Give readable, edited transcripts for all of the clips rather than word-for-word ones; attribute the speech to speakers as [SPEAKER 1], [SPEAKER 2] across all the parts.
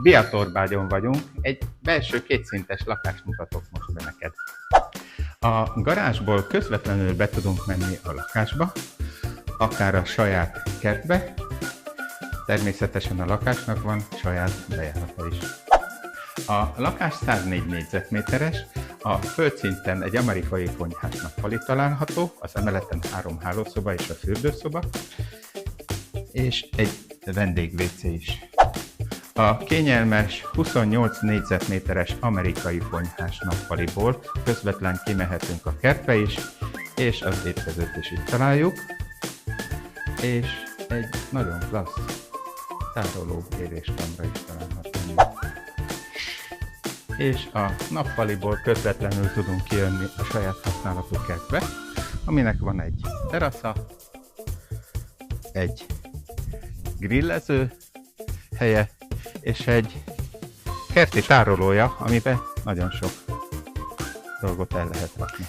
[SPEAKER 1] Biatorbágyon vagyunk, egy belső kétszintes lakást mutatok most be neked. A garázsból közvetlenül be tudunk menni a lakásba, akár a saját kertbe, természetesen a lakásnak van saját bejárata is. A lakás 104 négyzetméteres, a földszinten egy amerikai konyhás nappali található, az emeleten 3 hálószoba és a fürdőszoba, és egy vendég-WC is. A kényelmes 28 négyzetméteres amerikai konyhás nappaliból közvetlen kimehetünk a kertbe is, és az étkezőt is itt találjuk, és egy nagyon klassz tároló éréskamra is találhatunk. És a nappaliból közvetlenül tudunk kijönni a saját használatú kertbe, aminek van egy terasza, egy grillező helye, és egy kerti tárolója, amiben nagyon sok dolgot el lehet rakni.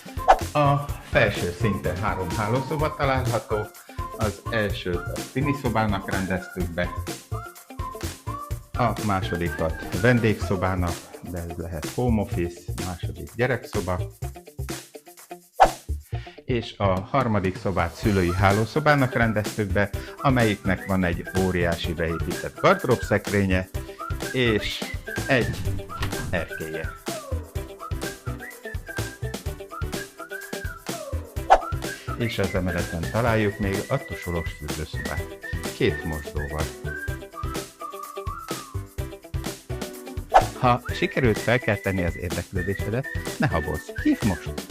[SPEAKER 1] A felső szinten 3 hálószoba található, az elsőt a tiniszobának rendeztük be, a másodikat vendégszobának, de ez lehet home office, második gyerekszoba, és a harmadik szobát szülői hálószobának rendeztük be, amelyiknek van egy óriási beépített gardrób szekrénye, és egy erkélye. És az emeleten találjuk még a tusolós fürdőszobát, 2 mosdóval. Ha sikerült felkelteni az érdeklődésedet, ne habozz, hívd most!